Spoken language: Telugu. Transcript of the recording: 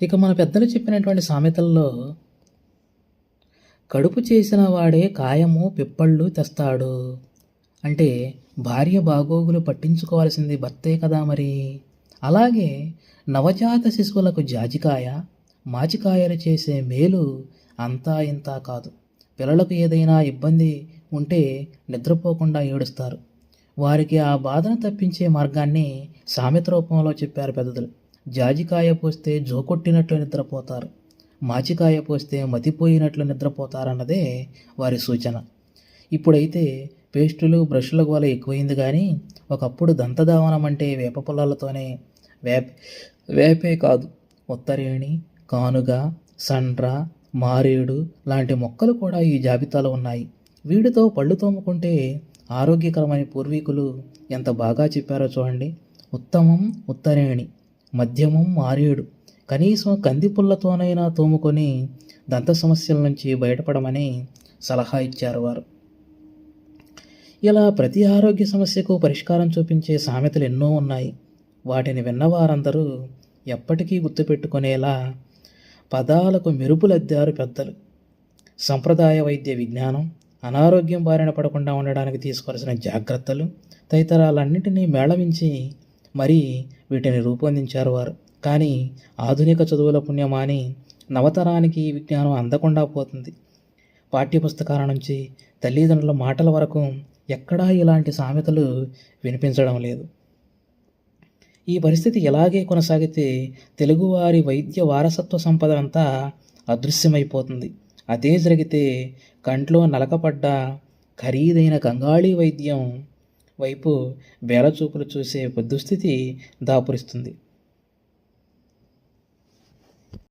ఇక మన పెద్దలు చెప్పినటువంటి సామెతల్లో కడుపు చేసిన వాడే కాయము పిప్పళ్ళు తెస్తాడు అంటే భార్య బాగోగులు పట్టించుకోవాల్సింది భర్తే కదా మరి. అలాగే నవజాత శిశువులకు జాజికాయ మాచికాయలు చేసే మేలు అంతా ఇంతా కాదు. పిల్లలకు ఏదైనా ఇబ్బంది ఉంటే నిద్రపోకుండా ఏడుస్తారు. వారికి ఆ బాధను తప్పించే మార్గాన్ని సామెత రూపంలో చెప్పారు పెద్దలు. జాజికాయ పోస్తే జోకొట్టినట్లు నిద్రపోతారు, మాచికాయ పోస్తే మతిపోయినట్లు నిద్రపోతారన్నదే వారి సూచన. ఇప్పుడైతే పేస్టులు బ్రష్ల గోల ఎక్కువైంది కానీ ఒకప్పుడు దంతధావనం అంటే వేప పొలాలతోనే వేపే కాదు, ఉత్తరేణి, కానుగ, సండ్ర, మారేడు లాంటి మొక్కలు కూడా ఈ జాబితాలో ఉన్నాయి. వీటితో పళ్ళు తోముకుంటే ఆరోగ్యకరమని పూర్వీకులు ఎంత బాగా చెప్పారో చూడండి. ఉత్తమం ఉత్తరేణి, మధ్యమం మారేడు, కనీసం కందిపుల్లతోనైనా తోముకొని దంత సమస్యల నుంచి బయటపడమని సలహా ఇచ్చారు వారు. ఇలా ప్రతి ఆరోగ్య సమస్యకు పరిష్కారం చూపించే సామెతలు ఎన్నో ఉన్నాయి. వాటిని విన్నవారందరూ ఎప్పటికీ గుర్తుపెట్టుకునేలా పదాలకు మెరుపులద్దారు పెద్దలు. సంప్రదాయ వైద్య విజ్ఞానం, అనారోగ్యం బారిన పడకుండా ఉండడానికి తీసుకోవాల్సిన జాగ్రత్తలు తదితరాలన్నింటినీ మేళవించి మరీ వీటిని రూపొందించారు వారు. కానీ ఆధునిక చదువుల పుణ్యమాని నవతరానికి ఈ విజ్ఞానం అందకుండా పోతుంది. పాఠ్యపుస్తకాల నుంచి తల్లిదండ్రుల మాటల వరకు ఎక్కడా ఇలాంటి సామెతలు వినిపించడం లేదు. ఈ పరిస్థితి ఇలాగే కొనసాగితే తెలుగువారి వైద్య వారసత్వ సంపద అంతా అదృశ్యమైపోతుంది. అదే జరిగితే కంట్లో నలకపడ్డ ఖరీదైన గంగాళీ వైద్యం వైపు బేలచూపులు చూసే దుస్థితి దాపురిస్తుంది.